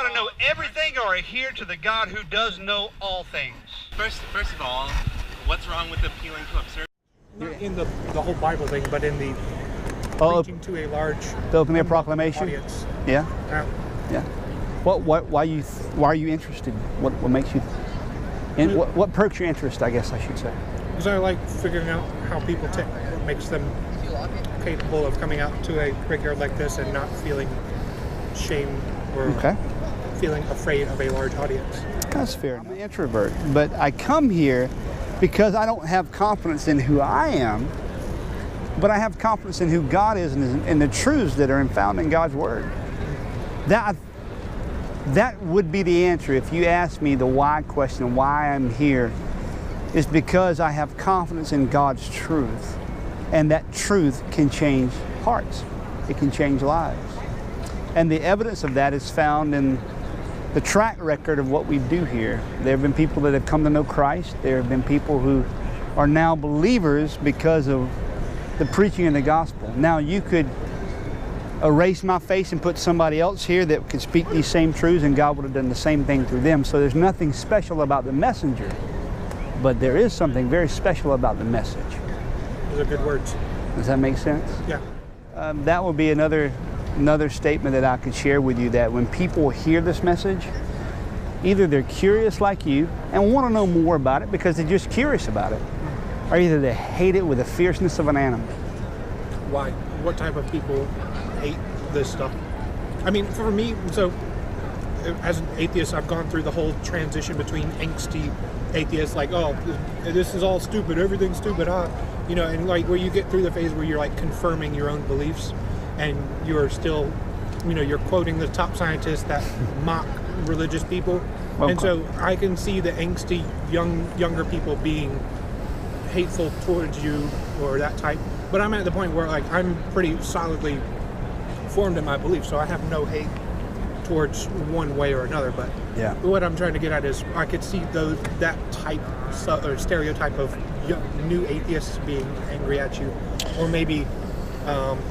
got to know everything or adhere to the God who does know all things? First of all, what's wrong with appealing to absurdity? Not in the whole Bible thing, but in the preaching to a large the open air proclamation audience. Yeah. Why are you interested? What makes you what perks your interest, I guess I should say? Because I like figuring out how people tick, what makes them capable of coming out to a brickyard like this and not feeling shame or feeling afraid of a large audience. That's fair. I'm an introvert, but I come here because I don't have confidence in who I am, but I have confidence in who God is and the truths that are found in God's Word. That would be the answer if you ask me the why question, why I'm here, is because I have confidence in God's truth. And that truth can change hearts. It can change lives. And the evidence of that is found in the track record of what we do here. There have been people that have come to know Christ. There have been people who are now believers because of the preaching of the gospel. Now you could erase my face and put somebody else here that could speak these same truths, and God would have done the same thing through them. So there's nothing special about the messenger, but there is something very special about the message. Those are good words. Does that make sense? Yeah. That would be another statement that I could share with you, that when people hear this message, either they're curious like you and want to know more about it because they're just curious about it, or either they hate it with the fierceness of an animal. Why? What type of people hate this stuff? I mean, for me, so as an atheist, I've gone through the whole transition between angsty atheists, like, oh, this is all stupid, everything's stupid, you know, and like where you get through the phase where you're like confirming your own beliefs, and you're still, you know, you're quoting the top scientists that mock religious people. Okay. And so I can see the angsty younger people being hateful towards you or that type, but I'm at the point where like I'm pretty solidly formed in my beliefs, so I have no hate towards one way or another. But yeah, what I'm trying to get at is I could see that type or stereotype of new atheists being angry at you, or maybe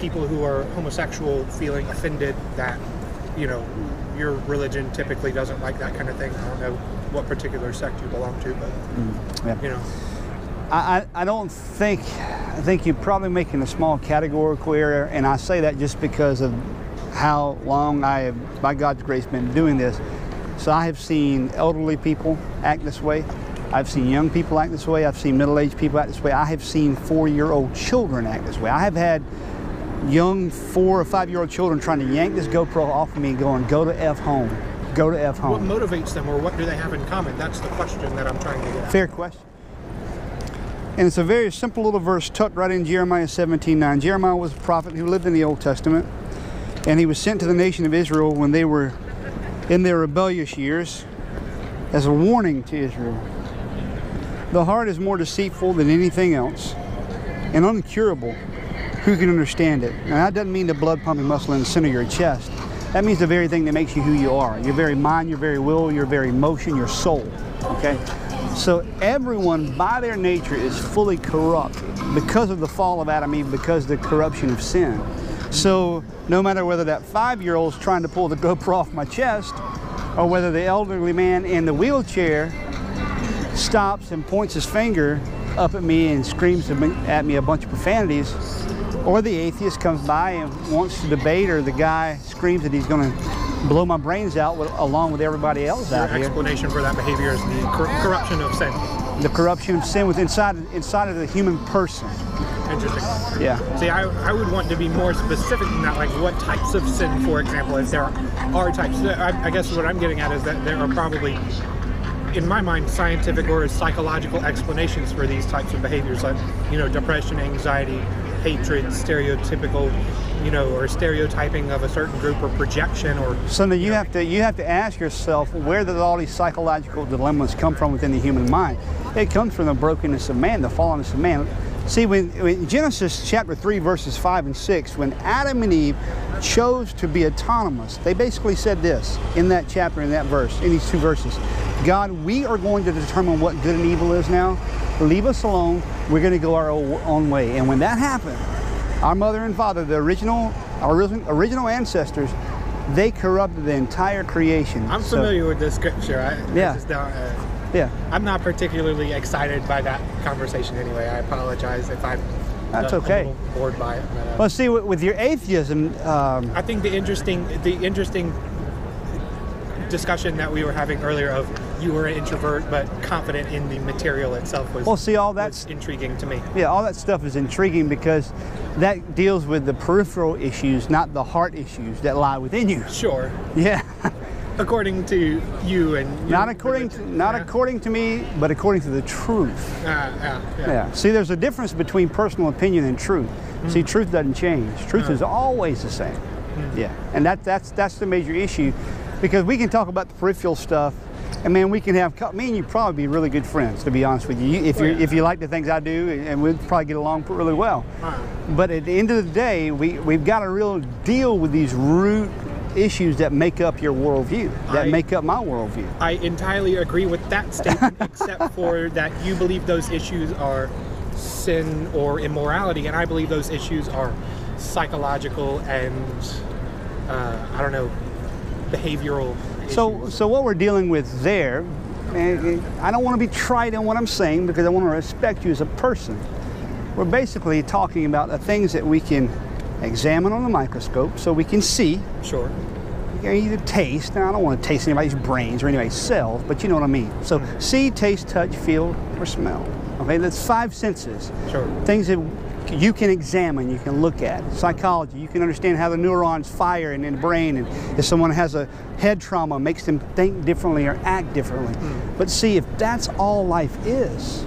people who are homosexual feeling offended that, you know, your religion typically doesn't like that kind of thing. I don't know what particular sect you belong to, but you know. I think you're probably making a small categorical error, and I say that just because of how long I have, by God's grace, been doing this. So I have seen elderly people act this way. I've seen young people act this way. I've seen middle-aged people act this way. I have seen 4-year-old children act this way. I have had young 4 or 5-year-old children trying to yank this GoPro off of me going, go to F home, go to F home. What motivates them, or what do they have in common? That's the question that I'm trying to get at. Fair question. And it's a very simple little verse tucked right in Jeremiah 17:9. Jeremiah was a prophet who lived in the Old Testament, and he was sent to the nation of Israel when they were in their rebellious years as a warning to Israel. The heart is more deceitful than anything else and uncurable. Who can understand it? Now that doesn't mean the blood pumping muscle in the center of your chest. That means the very thing that makes you who you are. Your very mind, your very will, your very emotion, your soul. Okay? So everyone by their nature is fully corrupt because of the fall of Adam and Eve, because of the corruption of sin. So no matter whether that 5-year-old's trying to pull the GoPro off my chest, or whether the elderly man in the wheelchair stops and points his finger up at me and screams at me a bunch of profanities, or the atheist comes by and wants to debate, or the guy screams that he's going to blow my brains out along with everybody else out here. Your explanation for that behavior is the corruption of sin. The corruption of sin inside of the human person. Interesting. Yeah. See, I would want to be more specific than that, like what types of sin, for example, if there are types. I guess what I'm getting at is that there are probably, in my mind, scientific or psychological explanations for these types of behaviors, like, you know, depression, anxiety, hatred, stereotypical, you know, or stereotyping of a certain group, or projection, or. So now you have to ask yourself, where did all these psychological dilemmas come from within the human mind? It comes from the brokenness of man, the fallenness of man. See, when Genesis chapter 3, verses 5 and 6, when Adam and Eve chose to be autonomous, they basically said this in that chapter, in that verse, in these 2 verses: God, we are going to determine what good and evil is now. Leave us alone. We're going to go our own way. And when that happened, our mother and father, our original ancestors, they corrupted the entire creation. I'm familiar with this scripture. Yeah. This is not, Yeah, I'm not particularly excited by that conversation anyway. I apologize if I'm that's a okay. little bored by it. But, Well, see, with your atheism, I think the interesting discussion that we were having earlier of you were an introvert but confident in the material itself was, well, see, all that's was intriguing to me. yeah, all that stuff is intriguing because that deals with the peripheral issues, not the heart issues that lie within you. Sure, Yeah, according to you and your not according to, religion. not Yeah. according to me, but according to the truth. Yeah. Yeah. See, there's a difference between personal opinion and truth. See, truth doesn't change. Truth is always the same. Yeah, and that's the major issue, because we can talk about the peripheral stuff, and man, we can have me and you probably be really good friends, to be honest with you. If you like the things I do, and we'll probably get along really well. But at the end of the day, we've got to really deal with these root issues that make up your worldview, that make up my worldview. I entirely agree with that statement, except for that you believe those issues are sin or immorality, and I believe those issues are psychological and I don't know, behavioral issues. So what we're dealing with there, and I don't want to be trite in what I'm saying because I want to respect you as a person. We're basically talking about the things that we can examine on a microscope so we can see. Sure. You can either taste, now I don't want to taste anybody's brains or anybody's cells, but you know what I mean. So see, taste, touch, feel, or smell. Okay, that's 5 senses. Sure. Things that you can examine, you can look at. Psychology, you can understand how the neurons fire in the brain, and if someone has a head trauma, makes them think differently or act differently. But see, if that's all life is,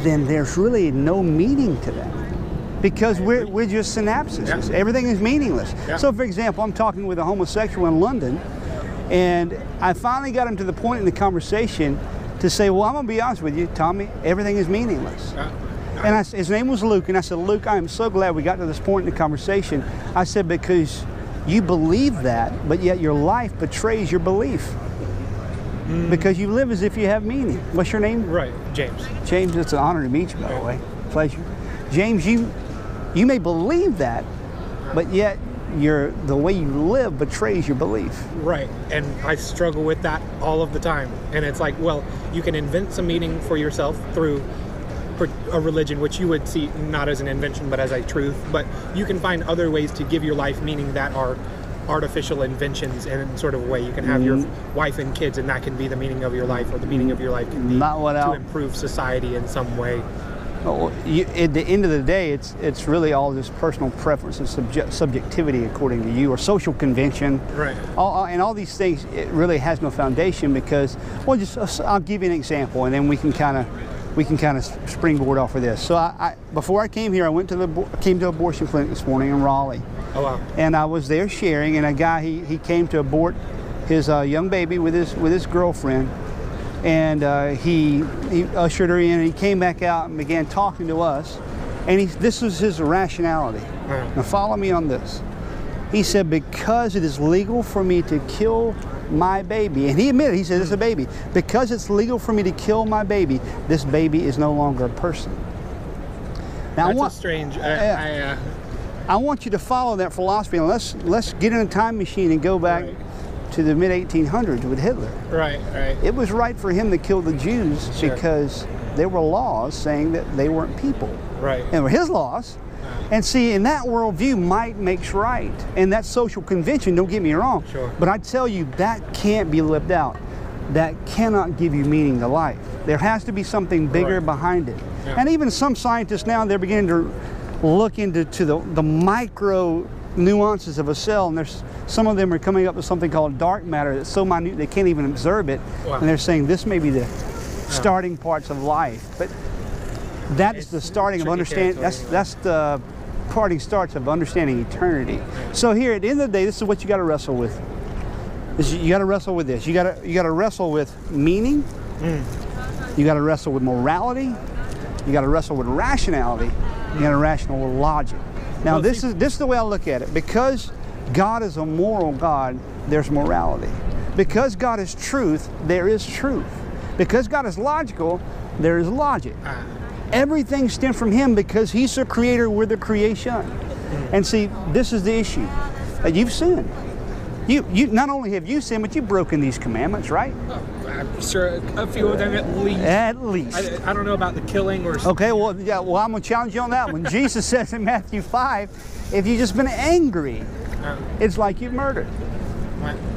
then there's really no meaning to that. Because we're just synapses. Everything is meaningless. So for example, I'm talking with a homosexual in London, and I finally got him to the point in the conversation to say, well, I'm going to be honest with you, Tommy, everything is meaningless. And his name was Luke, and I said, Luke, I am so glad we got to this point in the conversation. I said, because you believe that, but yet your life betrays your belief. Because you live as if you have meaning. What's your name? Right, James. James, it's an honor to meet you, by the way. Pleasure. James, you may believe that, but yet the way you live betrays your belief. Right, and I struggle with that all of the time. And it's like, well, you can invent some meaning for yourself through a religion, which you would see not as an invention but as a truth, but you can find other ways to give your life meaning that are artificial inventions in sort of a way. You can have your wife and kids, and that can be the meaning of your life, or the meaning of your life can be to improve society in some way. Well, at the end of the day, it's really all just personal preference and subjectivity according to you, or social convention. Right. And all these things, it really has no foundation because, well, I'll give you an example, and then we can kind of springboard off of this. So before I came here, I came to abortion clinic this morning in Raleigh. Oh wow. And I was there sharing, and a guy he came to abort his young baby with his girlfriend. And he ushered her in, and he came back out and began talking to us. And this was his rationality. Now follow me on this. He said, because it is legal for me to kill my baby, and he admitted, he said, it's a baby. Because it's legal for me to kill my baby, this baby is no longer a person. Now, that's strange. I want you to follow that philosophy, and let's get in a time machine and go back to the mid-1800s with Hitler. Right. It was right for him to kill the Jews because there were laws saying that they weren't people. Right. And were his laws. And see, in that worldview, might makes right. And that social convention, don't get me wrong. Sure. But I tell you, that can't be lived out. That cannot give you meaning to life. There has to be something bigger behind it. Yeah. And even some scientists now, they're beginning to look into the micro nuances of a cell, and some of them are coming up with something called dark matter that's so minute they can't even observe it. Wow. And they're saying this may be the starting parts of life. But that's the starting of understanding. That's the parting starts of understanding eternity. So here, at the end of the day, this is what you got to wrestle with. You got to wrestle with this. You got to wrestle with meaning. You got to wrestle with morality. You got to wrestle with rationality. You got to wrestle with logic. Now, this is the way I look at it. Because God is a moral God, there's morality. Because God is truth, there is truth. Because God is logical, there is logic. Everything stems from Him because He's the creator, we're the creation. And see, this is the issue. that you've sinned. You not only have you sinned, but you've broken these commandments, right? I'm sure a few of them at least. At least. I don't know about the killing or something. Okay, well, yeah, well, I'm going to challenge you on that one. Jesus says in Matthew 5, if you've just been angry, it's like you've murdered.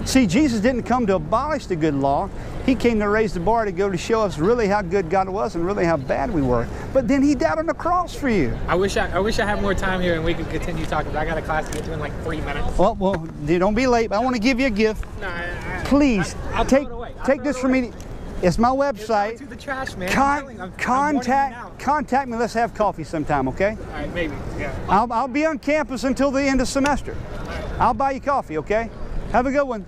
See, Jesus didn't come to abolish the good law. He came to raise the bar to go to show us really how good God was and really how bad we were. But then he died on the cross for you. I wish I had more time here and we could continue talking, but I got a class to get to in like 3 minutes. Well, don't be late. I want to give you a gift. No, Please, I'll take throw it away. take this from me. It's my website. To the trash, man. Contact me. Let's have coffee sometime, okay? All right, maybe. Yeah. I'll be on campus until the end of semester. I'll buy you coffee, okay? Have a good one.